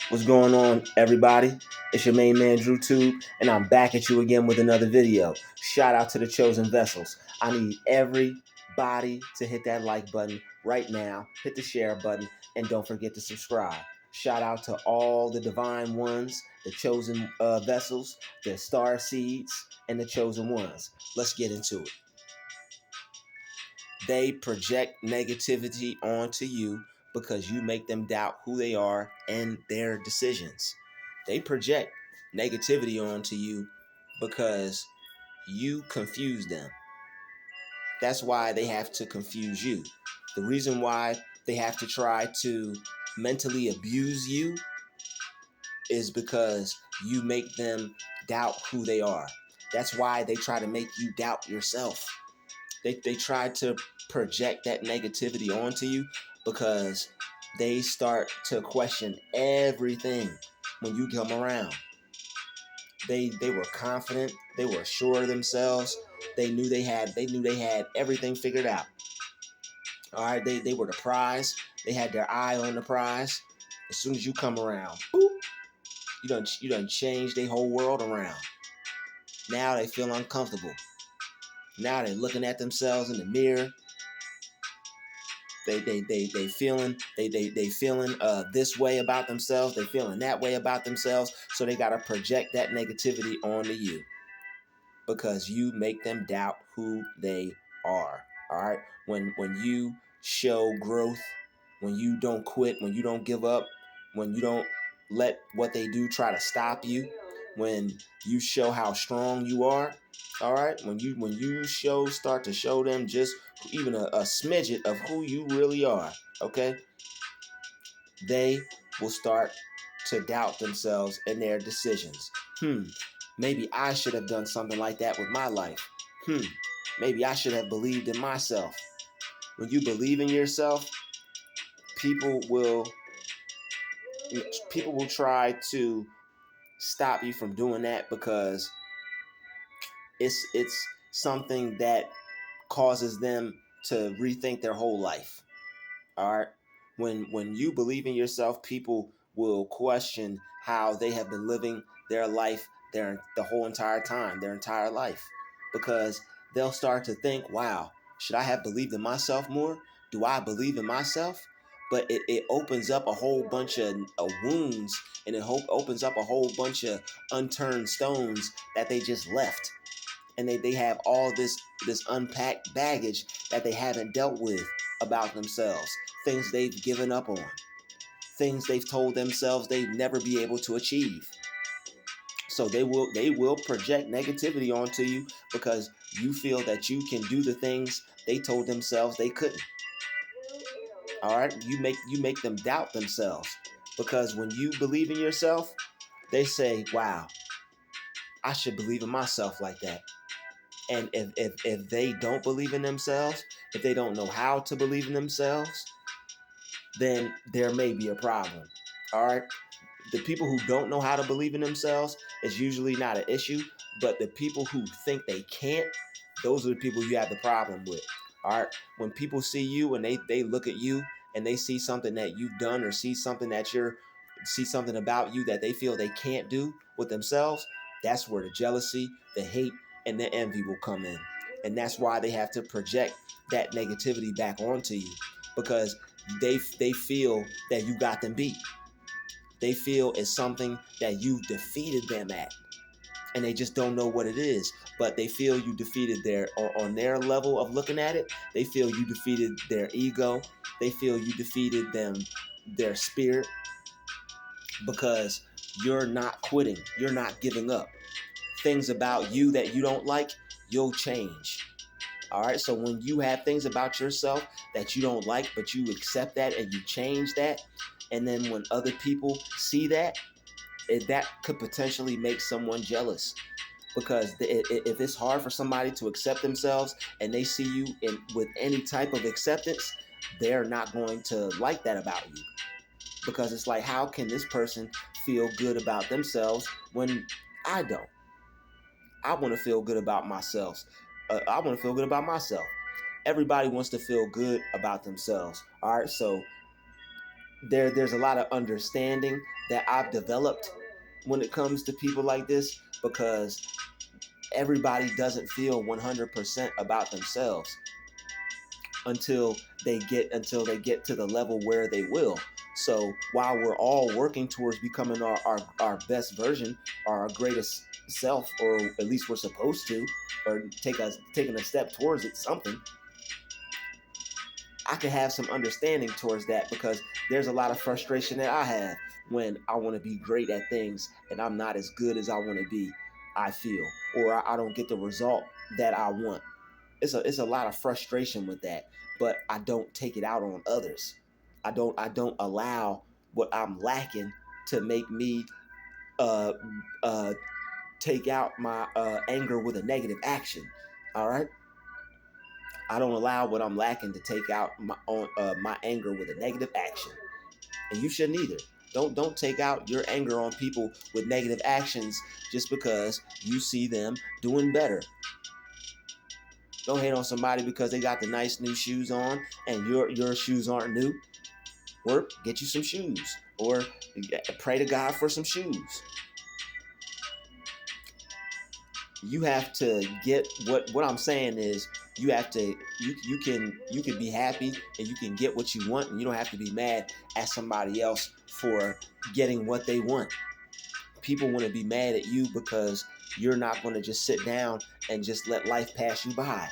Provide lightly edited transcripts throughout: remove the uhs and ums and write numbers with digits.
What's going on, everybody? It's your main man, Drew Tube, and I'm back at you again with another video. Shout out to the chosen vessels. I need everybody to hit that like button right now, hit the share button, and don't forget to subscribe. Shout out to all the divine ones, the chosen vessels, the star seeds, and the chosen ones. Let's get into it. They project negativity onto you because you make them doubt who they are and their decisions. They project negativity onto you because you confuse them. That's why they have to confuse you. The reason why they have to try to mentally abuse you is because you make them doubt who they are. That's why they try to make you doubt yourself. They try to project that negativity onto you because they start to question everything when you come around. They were confident, they were sure of themselves, they knew they had everything figured out. All right, they were the prize, they had their eye on the prize. As soon as you come around, boop, you done changed their whole world around. Now they feel uncomfortable. Now they're looking at themselves in the mirror. They feeling this way about themselves. They feeling that way about themselves. So they gotta project that negativity onto you because you make them doubt who they are. All right. When you show growth, when you don't quit, when you don't give up, when you don't let what they do try to stop you, when you show how strong you are, all right, when you start to show them just even a smidget of who you really are, okay, they will start to doubt themselves and their decisions. Maybe I should have done something like that with my life. Maybe I should have believed in myself. When you believe in yourself, people will try to stop you from doing that because it's something that causes them to rethink their whole life. All right. When you believe in yourself, people will question how they have been living their life the whole entire time, their entire life, because they'll start to think, wow, should I have believed in myself more? Do I believe in myself? But it opens up a whole bunch of wounds, and opens up a whole bunch of unturned stones that they just left. And they have all this unpacked baggage that they haven't dealt with about themselves, things they've given up on, things they've told themselves they'd never be able to achieve. So they will project negativity onto you because you feel that you can do the things they told themselves they couldn't. All right, you make them doubt themselves because when you believe in yourself, they say, wow, I should believe in myself like that. And if they don't believe in themselves, if they don't know how to believe in themselves, then there may be a problem. All right. The people who don't know how to believe in themselves is usually not an issue, but the people who think they can't, those are the people you have the problem with. All right. When people see you and they look at you and they see something that you've done or see something about you that they feel they can't do with themselves, that's where the jealousy, the hate, and the envy will come in. And that's why they have to project that negativity back onto you because they feel that you got them beat. They feel it's something that you defeated them at, and they just don't know what it is. But they feel you defeated on their level of looking at it. They feel you defeated their ego. They feel you defeated their spirit, because you're not quitting. You're not giving up. Things about you that you don't like, you'll change. All right. So when you have things about yourself that you don't like, but you accept that and you change that, and then when other people see that, that could potentially make someone jealous. Because if it's hard for somebody to accept themselves and they see you with any type of acceptance, they're not going to like that about you. Because it's like, how can this person feel good about themselves when I don't? I want to feel good about myself. I want to feel good about myself. Everybody wants to feel good about themselves. All right, so there's a lot of understanding that I've developed when it comes to people like this, because everybody doesn't feel 100% about themselves until they get to the level where they will. So while we're all working towards becoming our best version, our greatest self, or at least we're supposed to, or taking a step towards it, something, I can have some understanding towards that, because there's a lot of frustration that I have when I want to be great at things and I'm not as good as I want to be, I feel, or I don't get the result that I want. It's a lot of frustration with that, but I don't take it out on others. I don't allow what I'm lacking to make me uh uh take out my anger with a negative action. All right, I don't allow what I'm lacking to take out my anger with a negative action, and you shouldn't either. Don't take out your anger on people with negative actions just because you see them doing better. Don't hate on somebody because they got the nice new shoes on and your shoes aren't new. Work, get you some shoes, or pray to God for some shoes. You have to get what I'm saying is, you have to you can be happy and you can get what you want, and you don't have to be mad at somebody else for getting what they want. People want to be mad at you because you're not going to just sit down and just let life pass you by.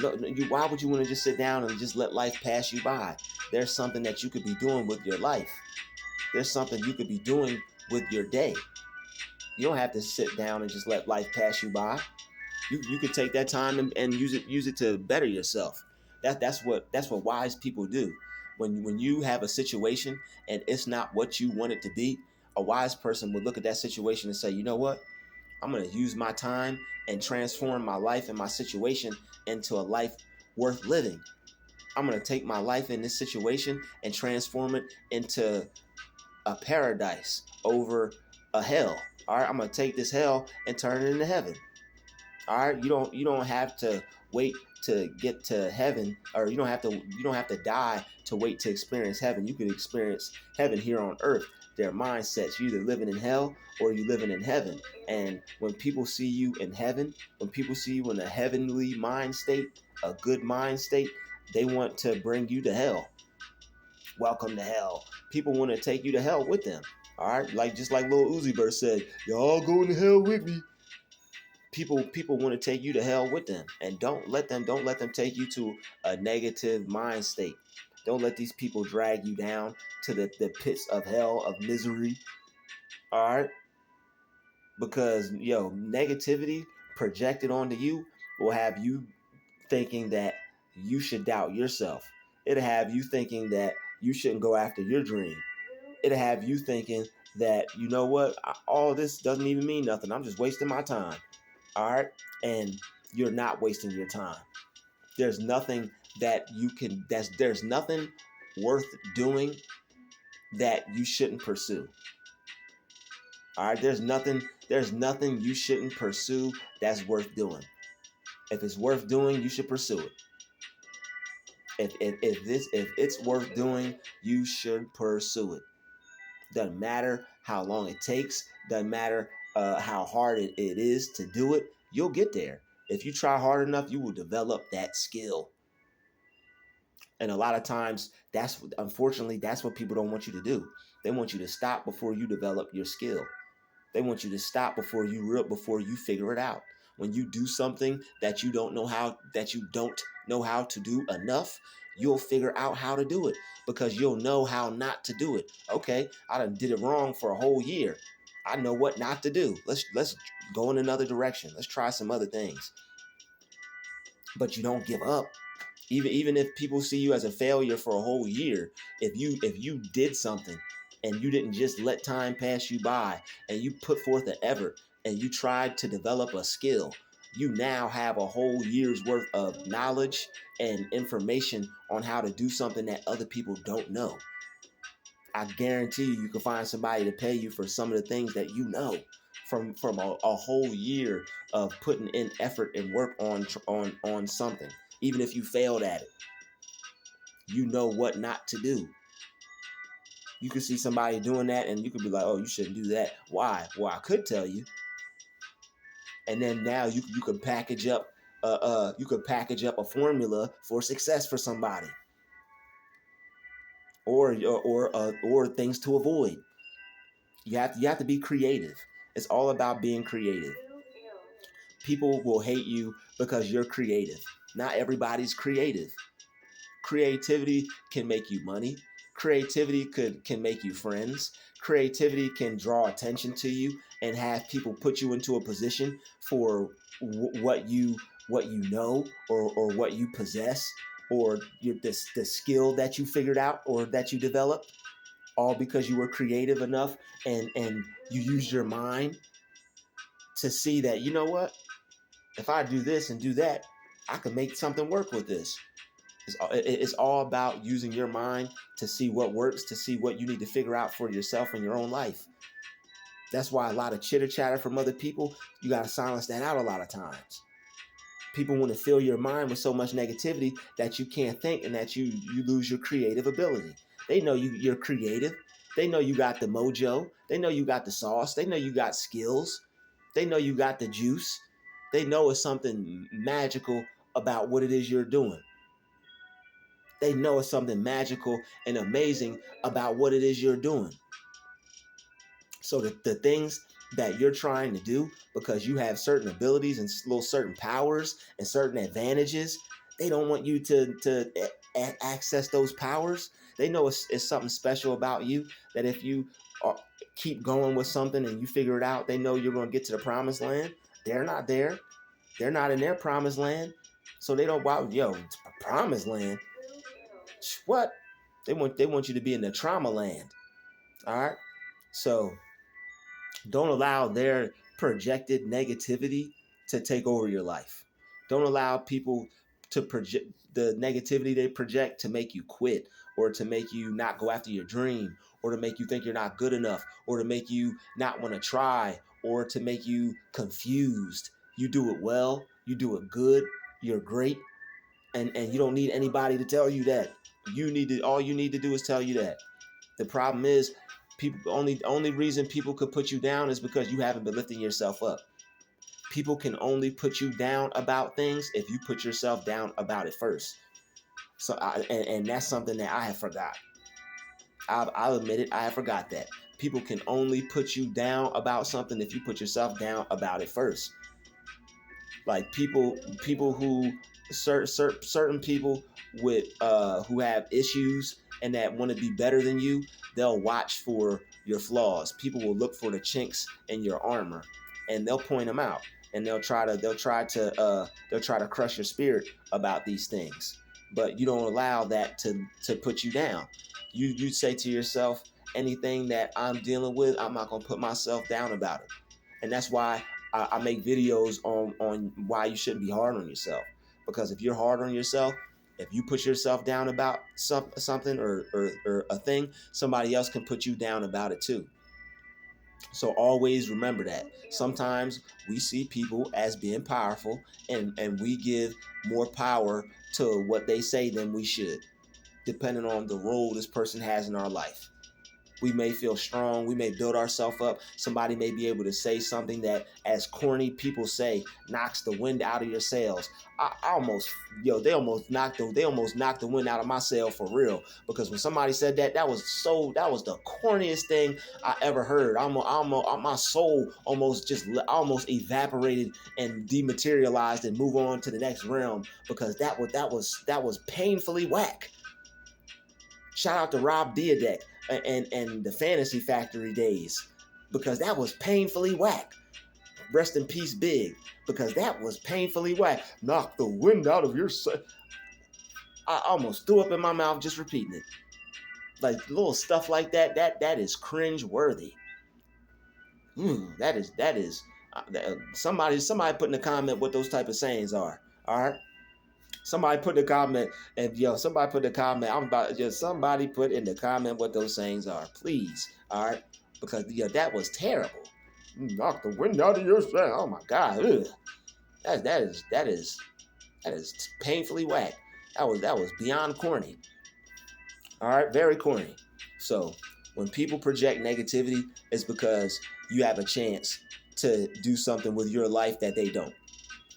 No, why would you want to just sit down and just let life pass you by? There's something that you could be doing with your life. There's something you could be doing with your day. You don't have to sit down and just let life pass you by. You could take that time and use it to better yourself. That's what wise people do. When you have a situation and it's not what you want it to be, a wise person would look at that situation and say, you know what? I'm going to use my time and transform my life and my situation into a life worth living. I'm going to take my life in this situation and transform it into a paradise over a hell. All right, I'm going to take this hell and turn it into heaven. All right, you don't have to wait to get to heaven, or you don't have to die to wait to experience heaven. You can experience heaven here on earth. Their mindsets, you either living in hell or you living in heaven. And when people see you in heaven, when people see you in a heavenly mind state, a good mind state, they want to bring you to hell. Welcome to hell. People want to take you to hell with them. All right, like just like Lil Uzi Vert said, y'all going to hell with me. People want to take you to hell with them, and don't let them take you to a negative mind state. Don't let these people drag you down to the pits of hell of misery. All right, because negativity projected onto you will have you thinking that you should doubt yourself. It'll have you thinking that you shouldn't go after your dream. It'll have you thinking that, you know what, all this doesn't even mean nothing, I'm just wasting my time. All right, and you're not wasting your time. There's nothing that you can there's nothing worth doing that you shouldn't pursue. All right, there's nothing you shouldn't pursue that's worth doing. If it's worth doing, you should pursue it. If it's worth doing, you should pursue it. Doesn't matter how long it takes. Doesn't matter how hard it is to do it. You'll get there. If you try hard enough, you will develop that skill. And a lot of times, unfortunately, that's what people don't want you to do. They want you to stop before you develop your skill. They want you to stop before you figure it out. When you do something that you don't know how to do enough, you'll figure out how to do it, because you'll know how not to do it. Okay, I done did it wrong for a whole year. I know what not to do. Let's go in another direction. Let's try some other things. But you don't give up. Even if people see you as a failure for a whole year, if you did something and you didn't just let time pass you by, and you put forth an effort and you tried to develop a skill, you now have a whole year's worth of knowledge and information on how to do something that other people don't know. I guarantee you can find somebody to pay you for some of the things that you know from a whole year of putting in effort and work on something. Even if you failed at it, you know what not to do. You could see somebody doing that, and you could be like, "Oh, you shouldn't do that." Why? Well, I could tell you, and then now you could package up a formula for success for somebody, or things to avoid. You have to be creative. It's all about being creative. People will hate you because you're creative. Not everybody's creative. Creativity can make you money. Creativity can make you friends. Creativity can draw attention to you and have people put you into a position for what you know, or what you possess, or the skill that you figured out or that you developed, all because you were creative enough, and you used your mind to see that, you know what, if I do this and do that, I can make something work with this. It's all about using your mind to see what works, to see what you need to figure out for yourself in your own life. That's why a lot of chitter chatter from other people, you got to silence that out a lot of times. People want to fill your mind with so much negativity that you can't think, and that you lose your creative ability. They know you're creative. They know you got the mojo. They know you got the sauce. They know you got skills. They know you got the juice. They know it's something magical about what it is you're doing. They know it's something magical and amazing about what it is you're doing. So the things that you're trying to do, because you have certain abilities and little certain powers and certain advantages, they don't want you to access those powers. They know it's something special about you, that if you are, keep going with something and you figure it out, they know you're going to get to the promised land. They're not there. They're not in their promised land. So they don't, wow, promised land. What? They want you to be in the trauma land. All right. So don't allow their projected negativity to take over your life. Don't allow people to project the negativity they project to make you quit, or to make you not go after your dream, or to make you think you're not good enough, or to make you not want to try, or to make you confused. You do it well, you do it good, you're great, and you don't need anybody to tell you that. All you need to do is tell you that. The problem is, people, only reason people could put you down is because you haven't been lifting yourself up. People can only put you down about things if you put yourself down about it first. So and that's something that I have forgot. I'll admit it, I have forgot that. People can only put you down about something if you put yourself down about it first. Like people who certain people with who have issues and that want to be better than you, they'll watch for your flaws. People will look for the chinks in your armor, and they'll point them out, and they'll try to crush your spirit about these things. But you don't allow that to put you down. You say to yourself, anything that I'm dealing with, I'm not gonna put myself down about it. And that's why I make videos on why you shouldn't be hard on yourself. Because if you're hard on yourself, if you put yourself down about something, or a thing, somebody else can put you down about it too. So always remember that. Sometimes we see people as being powerful, and we give more power to what they say than we should, depending on the role this person has in our life. We may feel strong. We may build ourselves up. Somebody may be able to say something that, as corny people say, knocks the wind out of your sails. They almost knocked the wind out of my sail for real. Because when somebody said that, that was the corniest thing I ever heard. My soul almost evaporated and dematerialized and move on to the next realm, because that was painfully whack. Shout out to Rob Dyrdek and the Fantasy Factory days, because that was painfully whack. Rest in peace, Big, because that was painfully whack. Knock the wind out of your I almost threw up in my mouth just repeating it. Like little stuff like that. That is cringe worthy. Somebody put in the comment what those type of sayings are. All right. Somebody put in the comment, and somebody put in the comment. Somebody put in the comment what those sayings are, please. All right, because that was terrible. Knock the wind out of your sail. Oh my God, ugh. That is painfully whack. That was beyond corny. All right, very corny. So When people project negativity, it's because you have a chance to do something with your life that they don't.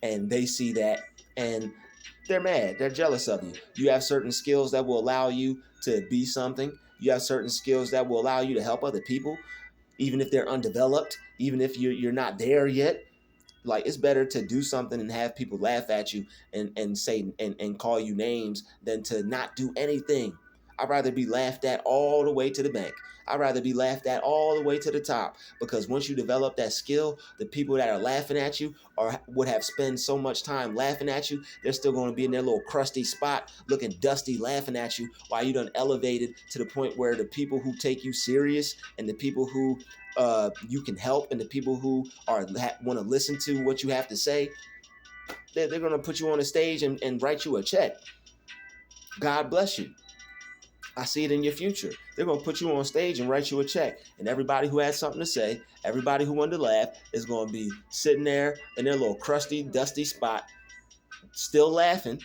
And they see that, and they're mad. They're jealous of you. You have certain skills that will allow you to be something. You have certain skills that will allow you to help other people, even if they're undeveloped, even if you're not there yet. Like, it's better to do something and have people laugh at you and say and call you names than to not do anything. I'd rather be laughed at all the way to the bank. I'd rather be laughed at all the way to the top, because once you develop that skill, the people that are laughing at you or would have spent so much time laughing at you, they're still going to be in their little crusty spot looking dusty laughing at you, while you done elevated to the point where the people who take you serious and the people who you can help and the people who want to listen to what you have to say, they're going to put you on a stage and write you a check. God bless you. I see it in your future. They're going to put you on stage and write you a check. And everybody who has something to say, everybody who wanted to laugh, is going to be sitting there in their little crusty, dusty spot, still laughing,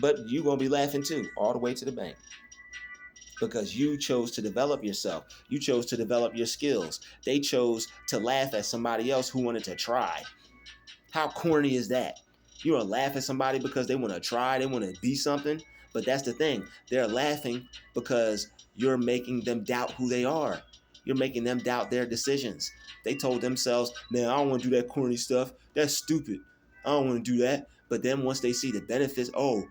but you're going to be laughing too, all the way to the bank. Because you chose to develop yourself. You chose to develop your skills. They chose to laugh at somebody else who wanted to try. How corny is that? You want to laugh at somebody because they want to try, they want to be something. But that's the thing. They're laughing because you're making them doubt who they are. You're making them doubt their decisions. They told themselves, man, I don't want to do that corny stuff. That's stupid. I don't want to do that. But then once they see the benefits, oh,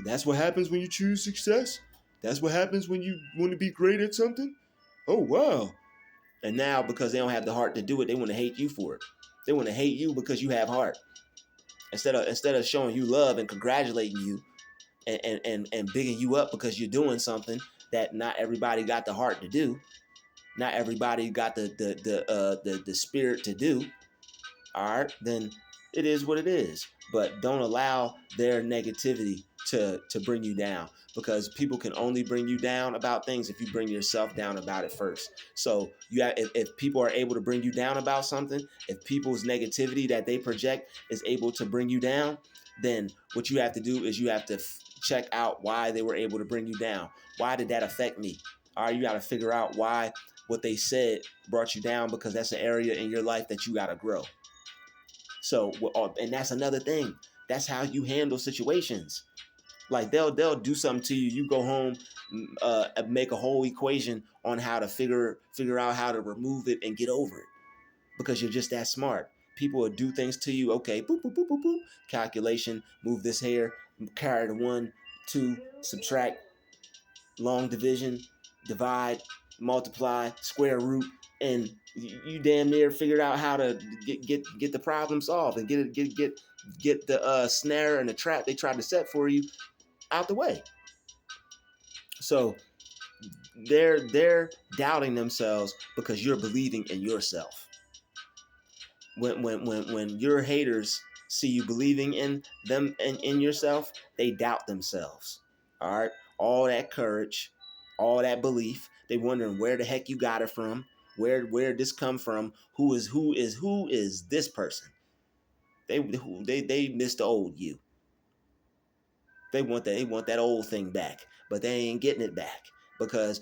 that's what happens when you choose success? That's what happens when you want to be great at something? Oh, wow. And now, because they don't have the heart to do it, they want to hate you for it. They want to hate you because you have heart. Instead of showing you love and congratulating you and bigging you up because you're doing something that not everybody got the heart to do, not everybody got the spirit to do. All right, then it is what it is. But don't allow their negativity to bring you down, because people can only bring you down about things if you bring yourself down about it first. So if people are able to bring you down about something, if people's negativity that they project is able to bring you down, then what you have to do is you have to check out why they were able to bring you down. Why did that affect me? All right, you got to figure out why what they said brought you down, because that's an area in your life that you got to grow. So, and that's another thing. That's how you handle situations. Like they'll do something to you. You go home, make a whole equation on how to figure out how to remove it and get over it, because you're just that smart. People will do things to you. Okay, boop boop boop boop boop. Calculation. Move this here. Carry the 1, 2, subtract, long division, divide, multiply, square root, and you damn near figured out how to get the problem solved and get the snare and the trap they tried to set for you out the way. So they're doubting themselves because you're believing in yourself. When your haters see you believing in them and in yourself, they doubt themselves. All right, all that courage, all that belief. They wondering where the heck you got it from. Where did this come from? Who is this person? They miss the old you. They want that old thing back, but they ain't getting it back, because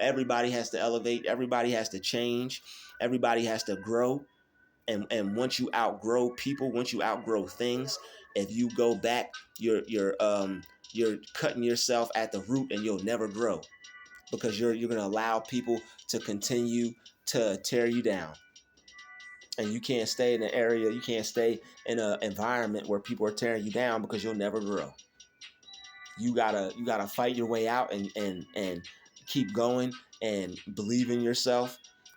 everybody has to elevate, everybody has to change, everybody has to grow. And once you outgrow people, once you outgrow things, if you go back, you're cutting yourself at the root, and you'll never grow, because you're going to allow people to continue to tear you down. And you can't stay in an area, you can't stay in an environment where people are tearing you down, because you'll never grow. You gotta fight your way out and keep going and believe in yourself,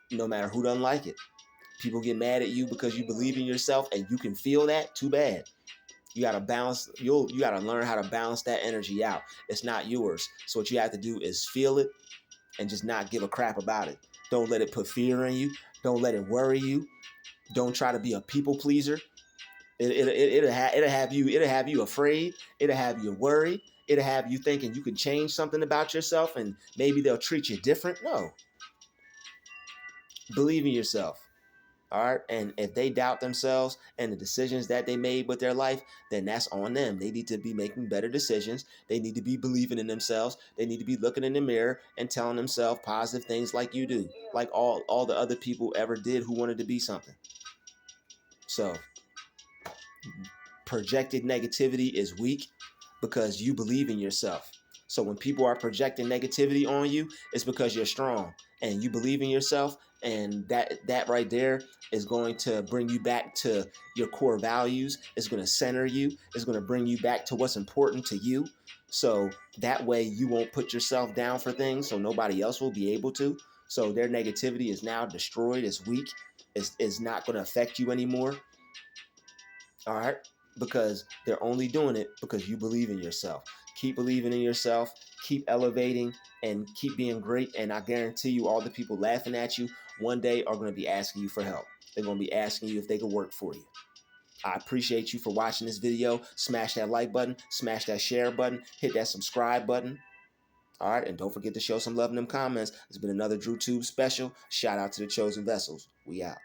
no matter who doesn't like it. People get mad at you because you believe in yourself and you can feel that. Too bad. You gotta balance. You gotta learn how to balance that energy out. It's not yours. So what you have to do is feel it and just not give a crap about it. Don't let it put fear in you. Don't let it worry you. Don't try to be a people pleaser. It'll have you afraid. It'll have you worried. It'll have you thinking you can change something about yourself and maybe they'll treat you different. No. Believe in yourself. All right. And if they doubt themselves and the decisions that they made with their life, then that's on them. They need to be making better decisions. They need to be believing in themselves. They need to be looking in the mirror and telling themselves positive things like you do, like all the other people ever did who wanted to be something. So projected negativity is weak because you believe in yourself. So when people are projecting negativity on you, it's because you're strong and you believe in yourself, and that right there is going to bring you back to your core values. It's going to center you. It's going to bring you back to what's important to you. So that way you won't put yourself down for things so nobody else will be able to. So their negativity is now destroyed. It's weak. It's not going to affect you anymore. All right, because they're only doing it because you believe in yourself. Keep believing in yourself, keep elevating, and keep being great. And I guarantee you, all the people laughing at you one day are going to be asking you for help. They're going to be asking you if they could work for you. I appreciate you for watching this video. Smash that like button, smash that share button, hit that subscribe button. All right, and don't forget to show some love in them comments. It's been another DrewTube special. Shout out to the chosen vessels. We out.